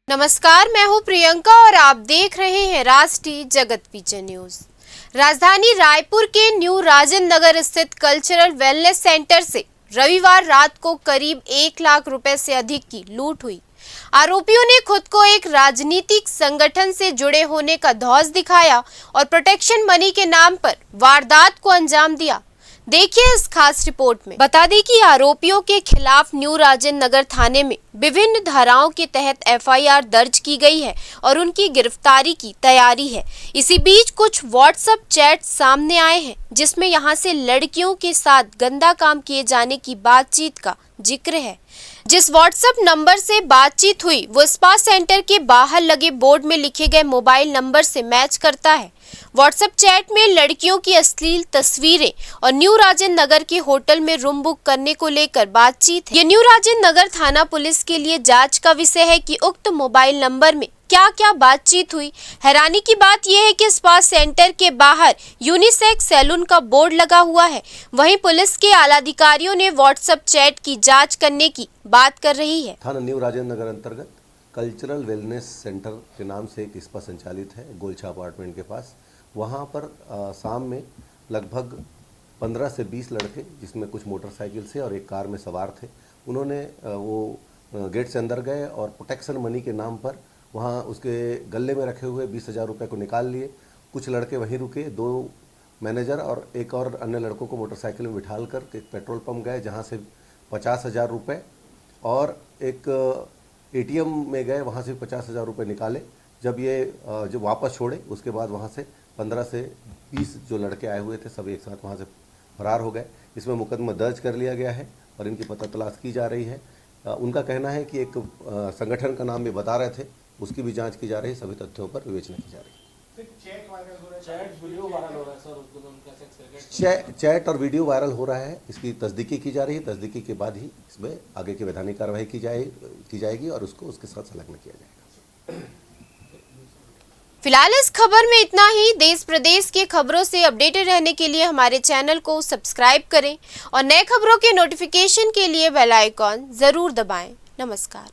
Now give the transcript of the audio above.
नमस्कार, मैं हूं प्रियंका और आप देख रहे हैं राष्ट्रीय जगत विजय न्यूज। राजधानी रायपुर के न्यू राजेंद्र नगर स्थित कल्चरल वेलनेस सेंटर से रविवार रात को करीब 1 लाख रुपए से अधिक की लूट हुई। आरोपियों ने खुद को एक राजनीतिक संगठन से जुड़े होने का धौंस दिखाया और प्रोटेक्शन मनी के नाम पर वारदात को अंजाम दिया। देखिए इस खास रिपोर्ट में। बता दें कि आरोपियों के खिलाफ न्यू राजेंद्र नगर थाने में विभिन्न धाराओं के तहत एफआईआर दर्ज की गई है और उनकी गिरफ्तारी की तैयारी है। इसी बीच कुछ व्हाट्सएप चैट सामने आए हैं जिसमें यहां से लड़कियों के साथ गंदा काम किए जाने की बातचीत का जिक्र है। जिस व्हाट्सएप नंबर से बातचीत हुई वो स्पा सेंटर के बाहर लगे बोर्ड में लिखे गए मोबाइल नंबर से मैच करता है। व्हाट्सएप चैट में लड़कियों की अश्लील तस्वीरें और न्यू राजेंद्र नगर के होटल में रूम बुक करने को लेकर बातचीत है। ये न्यू राजेंद्र नगर थाना पुलिस के लिए जांच का विषय है कि उक्त मोबाइल नंबर में क्या क्या बातचीत हुई। हैरानी की बात यह है कि स्पा सेंटर के बाहर यूनिसेक्स सैलून का बोर्ड लगा हुआ है। वहीं पुलिस के आला अधिकारियों ने व्हाट्सएप चैट की जांच करने की बात कर रही है। थाना न्यू राजेंद्र नगर अंतर्गत कल्चरल वेलनेस सेंटर के नाम से एक स्पा संचालित है गोलछा अपार्टमेंट के पास। वहाँ पर शाम में लगभग 15 से 20 लड़के, जिसमें कुछ मोटरसाइकिल से और एक कार में सवार थे, उन्होंने वो गेट से अंदर गए और प्रोटेक्शन मनी के नाम पर वहाँ उसके गले में रखे हुए 20,000 रुपये को निकाल लिए। कुछ लड़के वहीं रुके, 2 मैनेजर और एक और अन्य लड़कों को मोटरसाइकिल में बिठाल कर एक पेट्रोल पंप गए, जहाँ से 50,000 रुपये और एक एटीएम में गए, वहाँ से 50,000 रुपये निकाले। जब वापस छोड़े उसके बाद वहाँ से 15 से 20 जो लड़के आए हुए थे सब एक साथ वहाँ से फरार हो गए। इसमें मुकदमा दर्ज कर लिया गया है और इनकी पता तलाश की जा रही है। उनका कहना है कि एक संगठन का नाम भी बता रहे थे, उसकी भी जांच की जा रही है, सभी तथ्यों पर विवेचना की जा रही है। चैट और वीडियो वायरल हो रहा है, इसकी तस्दीकी की जा रही है। तस्दीकी के बाद ही इसमें आगे की वैधानिक कार्रवाई की जाएगी और उसको उसके साथ संलग्न किया जाएगा। फिलहाल इस खबर में इतना ही। देश प्रदेश की खबरों से अपडेटेड रहने के लिए हमारे चैनल को सब्सक्राइब करें और नए खबरों के नोटिफिकेशन के लिए बेल आइकॉन जरूर दबाएं। नमस्कार।